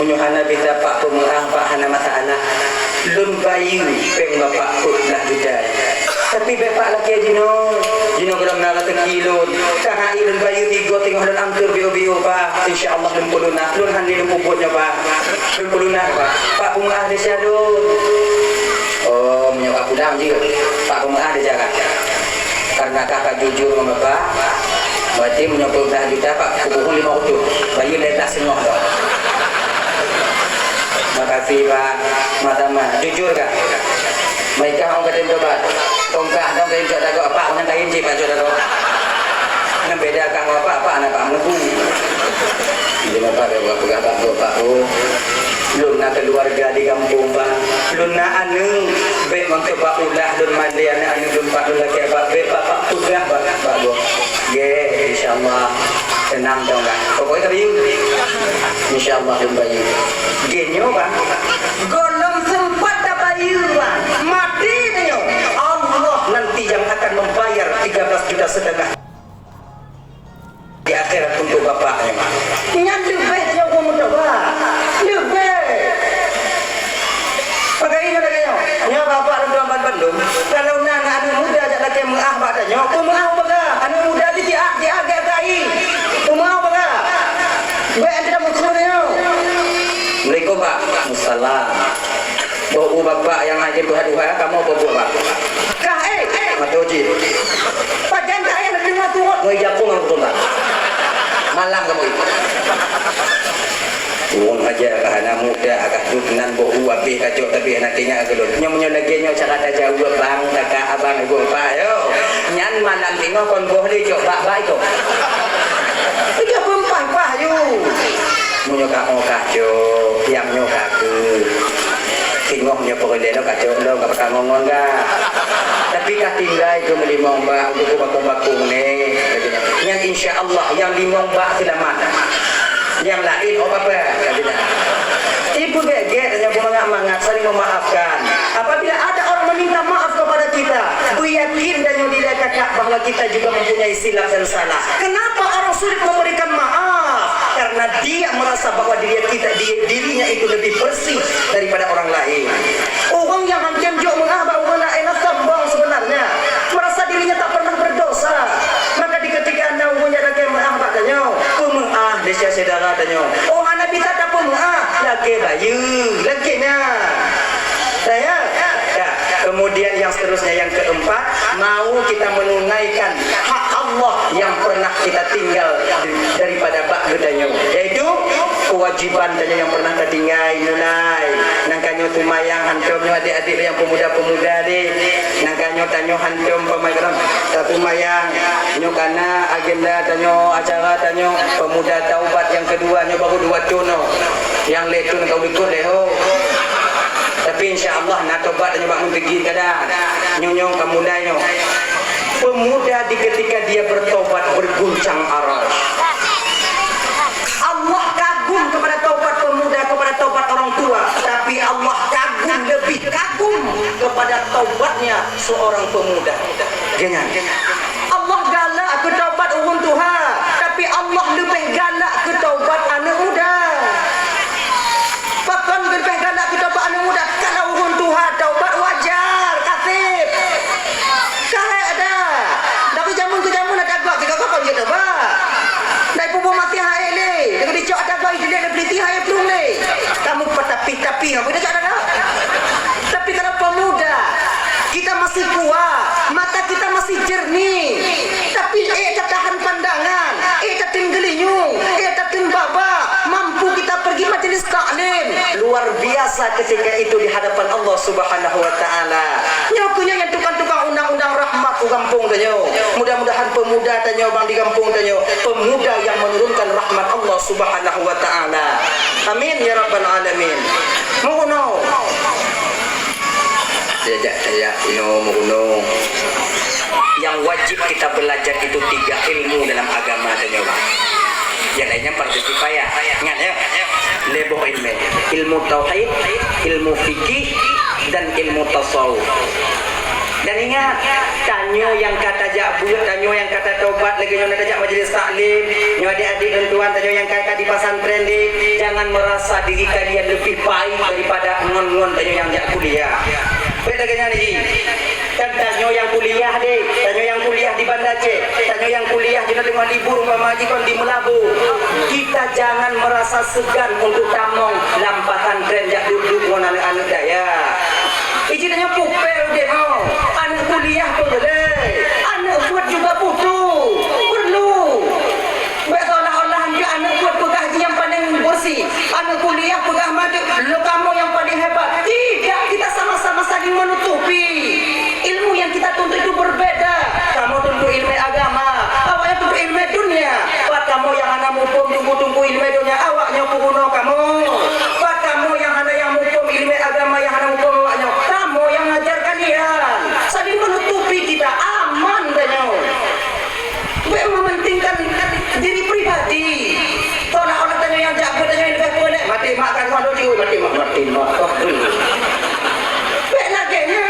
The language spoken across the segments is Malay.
Unyuhana bita pak pemerang pak hana mata anak lun bayu peng bapak pun lah budaya. Tapi bapak laki jino geram nala tekilun. Kahai lun bayu tiga tengok lun angker bio pak. Insyaallah lun pulunah lun handi lun puputnya pak. Lun pulunah pak pemerang dia syalun. Oh menyokap udang juga pak pemerang dia jaga. Karena kakak jujur sama bapak, berarti menyokap dah juta pak kubuh 5 utuh. Bayu letak semua dong. Makasih Pak Matama, jujur kak? Mereka orang kata berdebat, tongkah dong kain jod dago apa? Orang kain je Pak jod dago. Yang beda kang apa anak Pak Menebu. Jadi Bapak dia pegang Pak oh. Luna keluarga di kampung Pak. Luna anu baik mencoba ulah lun mandi anak anu lun Pak lun laki Pak baik Pak pegang Pak go. Ge insyaallah tenang dong kak. Pokoknya tadi insyaallah lun bayu. Genyo Pak. Golong sempat bayu Pak. Mati dia. Allah nanti yang akan membayar 13,5 juta di akhirat untuk bapaknya Pak. Yang lebih yang kamu coba. Lebih. Pakai ini katanya. Nya bapak dalam Bandung. Kalau nana anu muda ajak laki mengah katanya. Aku mengah baga. Anu muda di dia gai. Mengah baga. Baik anda maksudnya. Assalamualaikum Pak. Assalam. Bau bapak yang ngaji duha-duha kamu apa buat Pak? Kah Matoji. Pak jangan yang dengar turut. Woi jago ngangkut Pak. Malam kamu itu. Uang aja anak muda agak dukungan bau abih kacau tapi anaknya agak dulu. Nyonya lagi nyonya cakap aja uang bang kakak abang ibu Pak yo. Nyan malam tengok kon boleh coba baik kok. Tiga perempuan Pak yo. Menyokak kacau, yang nyokak ke tingoknya pokoknya lo kacau lo gak bakal ngomong gak. Tapi kak tinggal itu melimong mbak untuk bakung-bakung nih. Yang insya Allah yang limong mbak tidak mana. Yang lain apa ibu geget hanya semangat saling memaafkan. Apabila ada orang meminta maaf kepada kita, bu yakin dan yudilah kakak bahwa kita juga mempunyai silap dan salah. Kenapa orang sulit memberikan maaf? Karena dia merasa bahwa dirinya itu lebih bersih daripada orang lain. Orang yang hancur jauh mengabak orang lain sombong sebenarnya, merasa dirinya tak pernah berdosa. Maka di ketika anda punya lagi maaf katanya, pemaaf desa saudara katanya. Oh anak kita tak pemaaf, lagi bayu, lagi saya. Kemudian yang seterusnya yang keempat, mau kita menunaikan hak Allah yang pernah kita tinggal daripada bak gedanya, yaitu kewajiban tanya yang pernah kita tinggal nunai. Nangkanyo tumayang hancurnya adik-adik yang pemuda-pemuda deh. Nangkanyo tanyo hancur pemayaran tumayang. Nyokana agenda tanyo acara tanyo pemuda taubat yang kedua nyo baru 2 tuno. Yang letun kau ikut leho. Tapi insyaAllah nak tobat dan nyoba pergi kadang nyonyong kamulanya pemuda di ketika dia bertobat berguncang aras. Allah kagum kepada tobat pemuda, kepada tobat orang tua. Tapi Allah kagum, lebih kagum kepada tobatnya seorang pemuda. Jangan Allah galak ke tobat orang tua, tapi Allah lebih galak ke tobat anak muda. Bahkan lebih galak ke tobat anak muda. Kalau orang tua taubat wajar, kasih. Kahek ada. Tapi jamun ke jamun ada agak kita kau dia taubat. Dai pubu mati hai le. Dengan dicok ada agak dia ada beli hai belum le. Kamu tapi apa dia tak ada. Tapi kalau pemuda kita masih kuat, mata kita masih jernih. Tapi tak tahan pandangan, tak tinggelinyung, tak timbaba. Mampu kita pergi majelis taklim. Luar biasa ketika itu di hadapan Allah Subhanahu wa taala. Nyokunya yang tukang-tukang undang-undang rahmat ke kampung tanyo. Mudah-mudahan pemuda tanyo bang di kampung tanyo, pemuda yang menurunkan rahmat Allah Subhanahu wa taala. Amin ya rabbal alamin. Mohon saya mohon yang wajib kita belajar itu 3 ilmu dalam agama tanyo bang. Yang lainnya partisipaya. Ingat ya. Lebo ilmu tauhid, ilmu fikih dan ilmu tasawuf. Dan ingat, tanyo yang kata jabut, tanyo yang kata tobat, lagi yang kata majlis taklim, nyo adik-adik dan tuan, tanyo yang kata di pesantren ni, jangan merasa diri kalian lebih baik daripada ngon-ngon tanyo yang jak kuliah. Beda dengan ni. Kan tanyo yang kuliah deh, tanyo yang kuliah di Banda Aceh, tanyo yang kuliah di tengah libur umpama kon di Melabu. Kita jangan merasa segan untuk tamong lampahan tren jak duduk ngon anak-anak daya. Ijinnya pupel deh mau. Anak kuliah pun boleh. Anak buat juga butuh. Perlu. Seolah-olah dia anak buat pegah yang paling bersih. Anak kuliah pegah maju. Lo kamu yang paling hebat. Tidak, kita sama-sama saling menutupi. Ilmu yang kita tuntut itu berbeda. Kamu tuntut ilmu agama, awaknya tuntut ilmu dunia. Pak kamu yang anak mumpung tunggu-tunggu ilmu dunia, awaknya puguno kamu. Pak kamu yang anak yang mumpung ilmu agama, yang anak mumpung awaknya. Kamu yang ngajar kalian. Saling menutupi kita aman danyo. Bukan mementingkan diri pribadi. Tolak orang tanya yang jago tanya yang lebih boleh. Mati makan kalau juga mati mak. Baik lagi nya.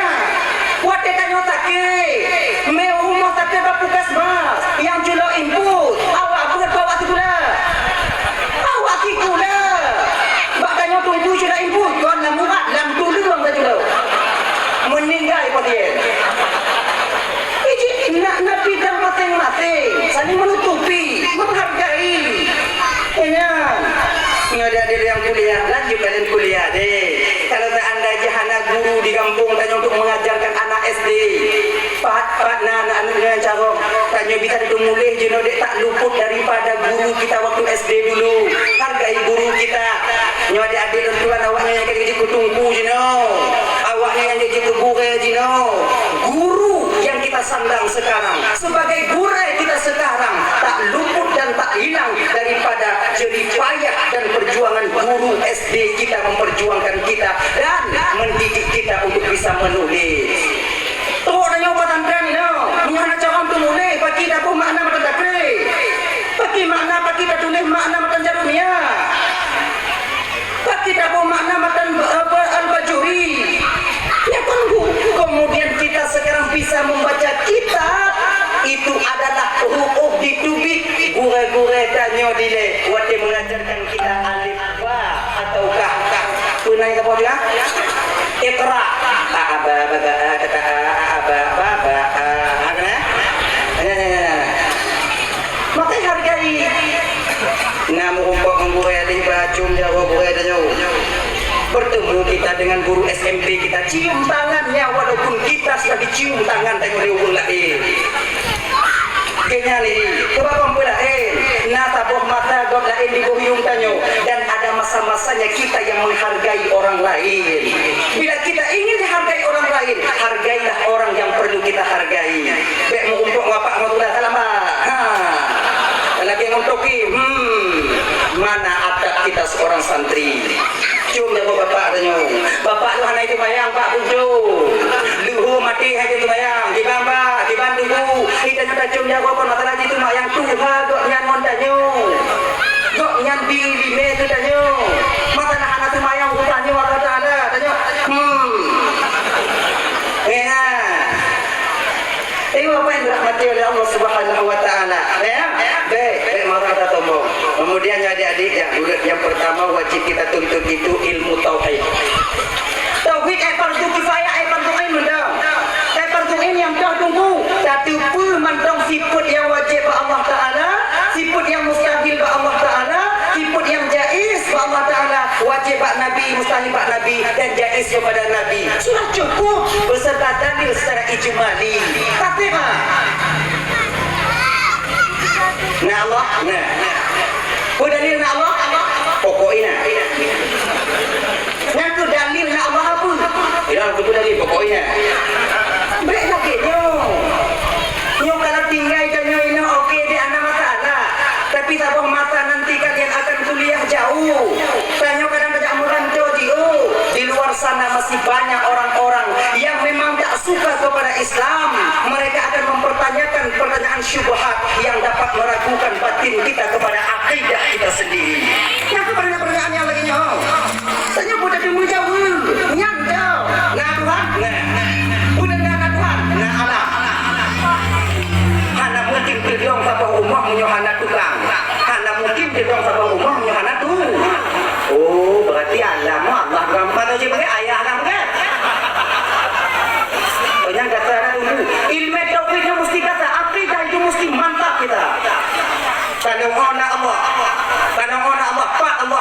Wate tanya sakit. Meu rumah sakit bapukas mas. Yang jual input. Awak buat bawa tikula. Awak tikula. Bak tanya tunggu jual input. Tuan namuat lam tulung tak jual. Meninggal patien. Nak bidang masing-masing. Saling menutupi, menghargai. Ini ada yang kuliah, lanjut kalian kuliah deh. Kalau tak anda jahana guru di kampung tanya untuk mengajarkan anak SD. Pat anak dengan cara tanya bisa dimulai jenuh dek tak luput daripada guru kita waktu SD dulu. Hargai guru kita. Nyo adik-adik dan tuan awaknya yang kena kutungku jenuh. Awaknya yang jadi guru jenuh. Guru yang kita sandang sekarang sebagai guru kita sekarang tak luput dan tak hilang daripada jerih payah dan perjuangan guru SD kita memperjuangkan kita dan mendidik kita untuk bisa menulis. Tuh nanya pesantren ini, mengenai cara untuk menulis, bagi kita pun makna mata takri, bagi makna bagi kita tulis makna mata jarumia, bagi kita pun makna mata al-bajuri. Ya tunggu, kemudian kita sekarang bisa membaca kitab. Itu adalah huruf ditubik gure-gure danyo dile wate mengajarkan kita alif ba ataukah punai apa dia iqra aba kata aba maka hargai namu umpok gure di bacum jago gure danyo bertemu kita dengan guru SMP kita cium tangannya walaupun kita sudah dicium tangan tengok diukur lagi kayaknya nih kebabang pula nata boh mata dot lain di bohyung tanyo dan ada masa-masanya kita yang menghargai orang lain. Bila kita ingin dihargai orang lain, hargailah orang yang perlu kita hargai. Baik mau untuk bapak mau tulah salam lagi ngontoki mana ada kita seorang santri cium ya bapak tanyo bapak lu hanai itu bayang pak pujo luhu mati hai itu bayang di bamba di bandu kita nyata cium ya bapak mata lagi itu mayang tuha gok nyan mon tanyo gok nyan bili me tu tanyo mata nah anak tu mayang tu tanyo kata ada tanyo ini apa yang dirahmati oleh Allah Subhanahu wa taala ya baik mari kita tombol. Kemudian adik-adik yang pertama wajib kita tuntut itu ilmu tauhid. Tauhid fardu kifayah fardu ain mendang. Fardu ain yang dah tunggu. Satu pun mendang sifat yang wajib Allah taala, sifat yang mustahil Allah taala, sifat yang jaiz Allah taala, wajib Nabi, mustahil Nabi dan jaiz kepada Nabi. Sudah cukup beserta dalil secara ijmali. Fatihah. Nah Allah, dalil Allah, pokoknya. Yang tu dalil Allah apa? Yang tu dalil pokoknya. Baik lagi nyo kalau tinggal nyo ini okey dia ada masalah. Tapi sabah masa nanti kalian akan kuliah jauh. Tanya kadang-kadang merantau di luar sana masih banyak orang-orang yang memang tak suka kepada Islam. Mereka akan mempertanyakan pertanyaan syubhat yang dapat meragukan batin kita kepada akidah kita sendiri. Yang pertanyaan yang lagi nyawa. Tanya budak dia menjawab. Nyandau. Nah Tuhan. Udah nak Tuhan.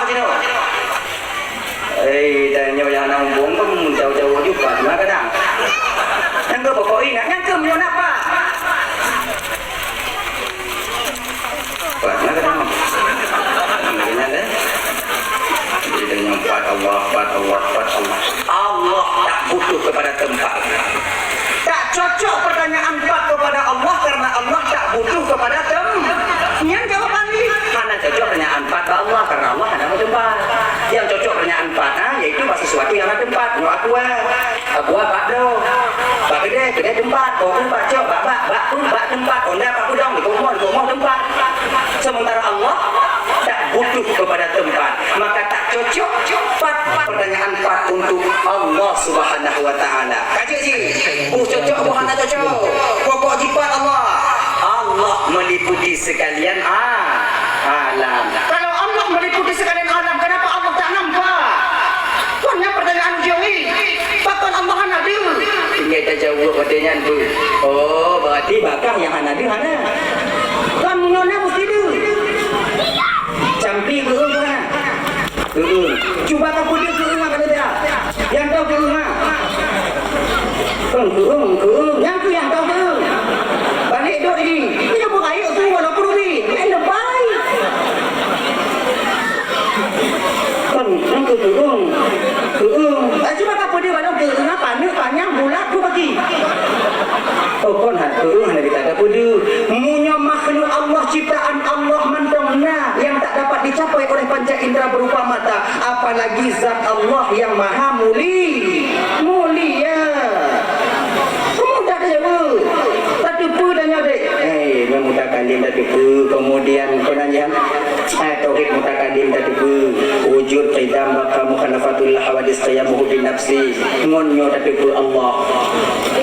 sini. Dan yang nang buang pun jauh-jauh juga, mana kadang. Yang ke pokok ini, yang ke mana apa? Mana kadang? Mana deh? Jadi yang buat Allah. Allah tak butuh kepada tempat. Tak cocok pertanyaan 4 kepada Allah karena Allah tak butuh kepada tempat. Yang jawaban ini mana cocok pertanyaan 4 ke Allah karena Allah ada tempat. Yang cocok pertanyaan 4 yaitu sesuatu yang ada tempat. No aku pak do. Pak gede tempat. Kau tempat cok bak tempat. Onda pak dong di rumah tempat. Sementara Allah tak butuh kepada tempat. Maka tak cocok pertanyaan 4 untuk Allah Subhanahu wa taala. Kaji sih. Cocok bukan tak cocok. Pokok jipat Allah. Allah meliputi sekalian alam. Kalau Allah meliputi sekalian alam, kenapa Allah tak nampak? Punya pertanyaan jauhi. Bahkan Allah hadir. Tinggal kita jawab pertanyaan tu. Oh, berarti bakal yang hadir mana? Kamu nona mesti tu. Campi ke mana? Cuba kamu dia ke rumah kalau tidak. Yang tahu ke rumah. Yang tu yang tahu ke. Balik duduk ini. Ini apa kayu tu walaupun rubi. Ini lebay. Yang tu turun. Cuba kamu dia walau ke rumah panjang bulat tu bagi. Oh kon hana kita ada pudu. Munya makhluk Allah ciptaan Allah mantongna yang tak dapat dicapai oleh panca indera berupa mata, apalagi zat Allah yang maha mulia. Mudah saja. Tatipu dan nyode. Mutakalim tatipu, kemudian konanya tauhid mutakalim tatipu, wujud qidam maka mukhalafatul hawadis tayamuhu bin nafsi. Ngonyo tatipu Allah.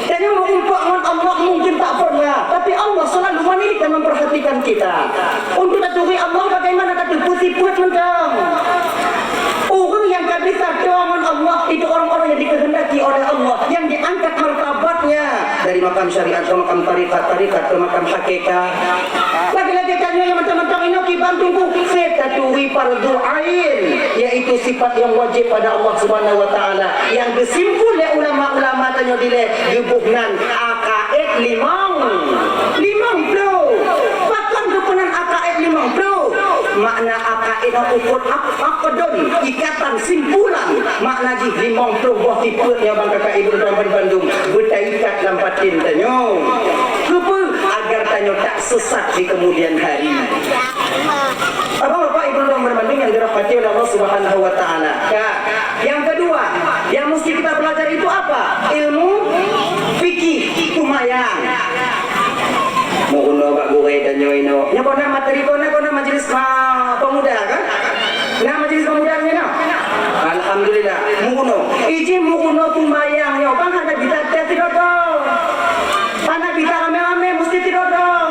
Tanya mau impak dengan Allah mungkin tak pernah, tapi Allah selalu wanita memperhatikan kita. Untuk tatuhi Allah bagaimana tatipu siput mentang. Orang yang tak bisa dengan Allah itu orang-orang yang dikehendaki oleh Allah, yang diangkat martabatnya dari makam syariat ke makam tarikat ke makam hakikat. Lagi-lagi tanya yang macam-macam ini kibantuku tatuhi fardhu ain, yaitu sifat yang wajib pada Allah Subhanahu wa taala yang disimpul oleh ulama-ulama tanya dile gebuhnan akaid limang bahkan kepenan akaid 50 makna akaid ukur akadon ikatan simpulan makna ji 50 buah tipe yang bang kakak ibu dalam Bandung bertaikat dalam batin tanyo lupa agar tanyo tak sesat di kemudian hari. Bapak ibu dalam Bandung yang dirahmati oleh Allah Subhanahu wa taala. Yang kedua yang mesti kita pelajari itu apa? Ilmu fikih kumayang. Mohon Pak Guru dan Nyoino. Nya kona materi kona majelis pemuda kan? Nah majelis pemuda ni no. Alhamdulillah. Mohon izin mohon kumayang yo bang ada bisa tidak tahu. Anak bisa rame-rame mesti tidak tahu.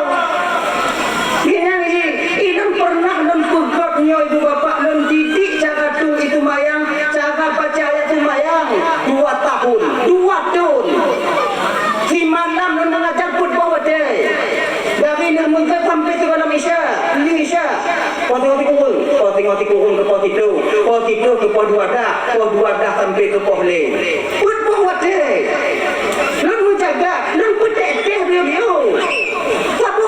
Ini pernah dan pegaknya ibu bapak dan didik cara tu itu mayang, cara baca ayat tu mayang 2 tahun. Si malam dan mengajar pun bawa deh. Dari mungkin sampai ke dalam Isya. Kau tengok kurung ke poti tu ke poti dah sampai ke pohle. Put bawa deh. Lu jaga, lu petek dia. Sabu.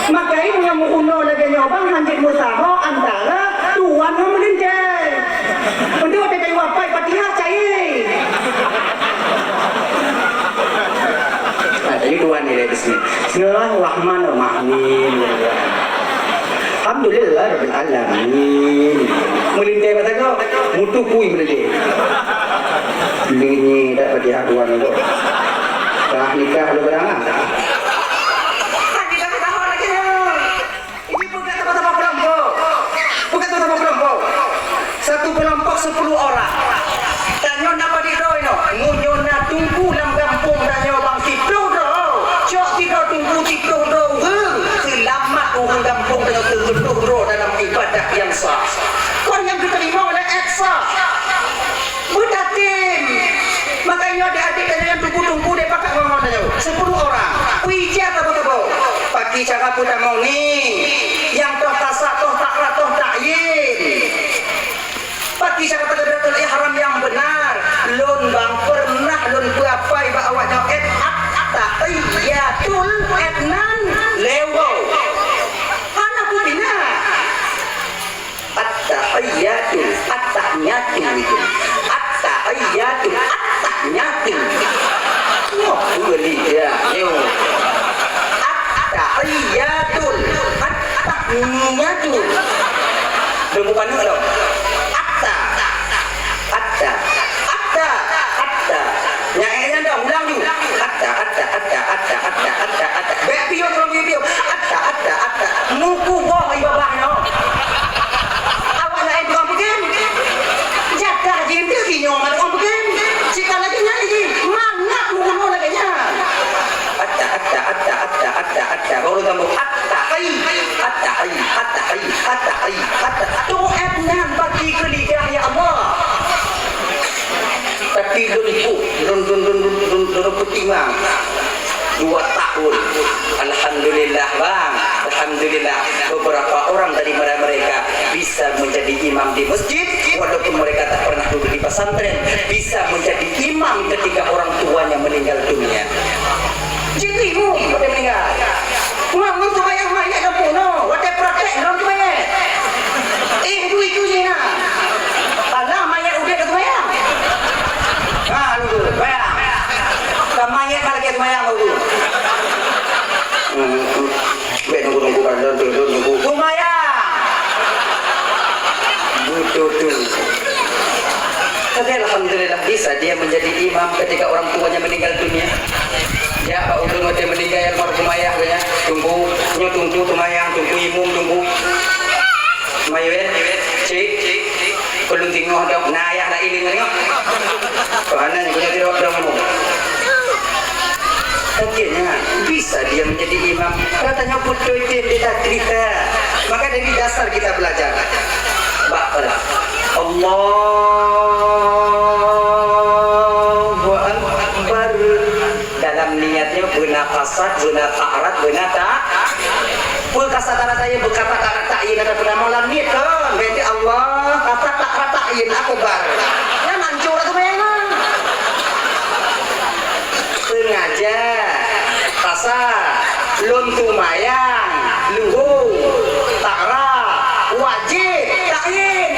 Maka ini yang menguno lagi nyobang lanjut musaho antara tuan yang melinjai. Untuk ada dari wapai Fatihah cair. Jadi tuan ni dari sini. Bismillahirrahmanirrahim. Alhamdulillah rabbil alamin. Melinjai kata kau, mutu kui melinjai. Ini tak Fatihah tuan itu. Kah nikah ada berangan. Satu kelompok 10 orang. Tanyo napa di do ino? Munyo na tunggu lam kampung tanyo bang tido do. Cok tido tunggu tido do. Selamat orang kampung tanyo tido do dalam ibadah yang sah. Kon yang diterima oleh eksa. Budatin. Makanya adik-adik tanyo yang tunggu dia pakai ngomong tanyo. 10 orang. Wija tabo. Pagi cara putar mau ni. Yang toh tasak toh tak ta'yin. Bagi syarat takbiratul ihram yang benar, lun bang pernah lun kuapai ba awaknya at-tahiyyatul etnan lewo. Ana putina. At-tahiyyatul at-tahiyyatul itu. At-tahiyyatul at-tahiyyatul. Oh, beli dia. Yo. At-tahiyyatul at-tahiyyatul. Bukan dong. Nyanyinya dong, ulang dulu. Bepion orang bepion. Muku boh ibabahnya. Awak nak itu orang begin. Jaga jintil kinyo mat orang begin. Jika lagi nyanyi, mana muku lagi nya. Baru kamu tu etnan bagi ke lidah ya Allah. Tapi dun putimang 2 tahun. Alhamdulillah bang, alhamdulillah beberapa orang dari mereka bisa menjadi imam di masjid walaupun mereka tak pernah duduk di pesantren, bisa menjadi imam ketika orang tuanya meninggal dunia. Jitimu pada meninggal. Ngomong tu bayang mayat dah puno, wate praktek dong tu bayang. Itu je na. Alah mayat udah dah bayang. Lu bayang. Mayat lagi bayang lu. Nunggu kan nunggu. Lumayan. Betul. Tapi alhamdulillah bisa dia menjadi imam ketika orang tuanya meninggal dunia. Ya, Pak Ulun mati meninggal almarhum ayah ya. Tunggu tumayang, tunggu imum, tunggu. Mayuet, cik. Belum tengok dong. Nah, ayah nak iling tengok. Kanan punya tidak dong. Akhirnya bisa dia menjadi imam. Katanya putu itu dia cerita. Maka dari dasar kita belajar. Bapak Allahu Akbar. Dalam niatnya benar kasat, benar ta'arat, benar tak. Pul kasat-kasat saya berkata ta'in ada pada malam ni kan. Berarti Allah kata ta'in akbar. Ya mancur tu memang. Sengaja kasar, lun tumayang, luhur, ta'ra, wajib, ta'in.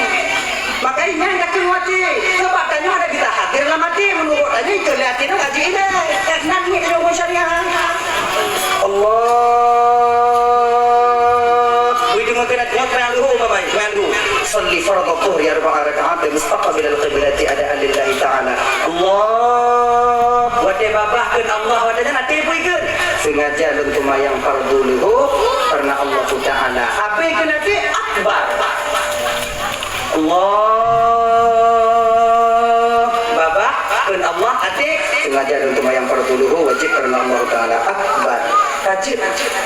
Makanya yang kata wajib. Sebab tanya ada kita hadir lah mati menurut tanya kelihatan wajib ini. Kerana ni kena syariah. Allah. Wujud mungkin ada yang luhur bapak, yang luhur. Salli farad al-dhuhr ya 4 rakaat mustaqbil al-qiblati adaan lillahi ta'ala. Allah. Wate babahkeun Allah wadana nanti puikeun. Sengaja lun tumayang fardu luhur karena Allah Ta'ala. Apa ke nanti akbar. Allah babahkeun Allah atik sengaja lun tumayang fardu luhur wajib karena Allah Ta'ala akbar. Wajib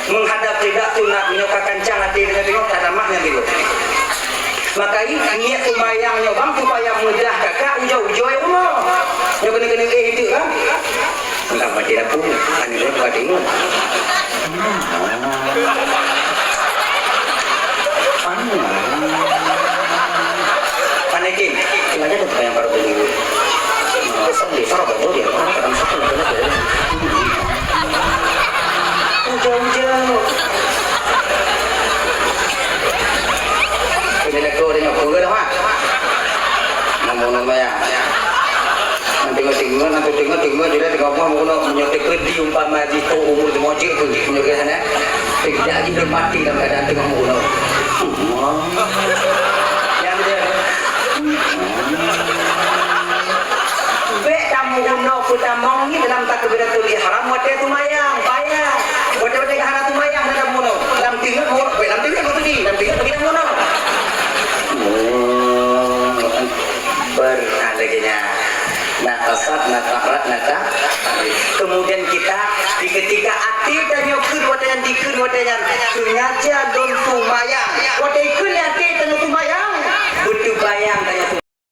menghadap tidak sunat menyoka kancang hati dengan tengok tak ada maknya dulu. Maka niat tumayang nyobang supaya mudah kakak ujau-ujau ya Allah. Yang kena-kena itu kan. Entah mati dah pun. Kan dia buat tengok. Panekin. Sengaja tu tumayang baru beli. Sambil farah baru dia. Kadang satu nak kena. Ujau-ujau. Ini nak kau tengok pura dah, namun ya. Nanti tengok dia tengok apa mau nak menyotek kerdi umpama di tu umur demojik tu menyotek sana. Tidak lagi bermati dalam keadaan tengok mau. Yang dia. Bek kamu guna kita mongi dalam takbiratul ihram wate tumayang bayar. Wate hara tumayang dalam muno. Dalam tinggal mau tu ni. Dalam tinggal pergi muno. Beralaginya nakasat nakarat naka. Kemudian kita di ketika aktif dan nyokir wadayan dikir wadayan sengaja don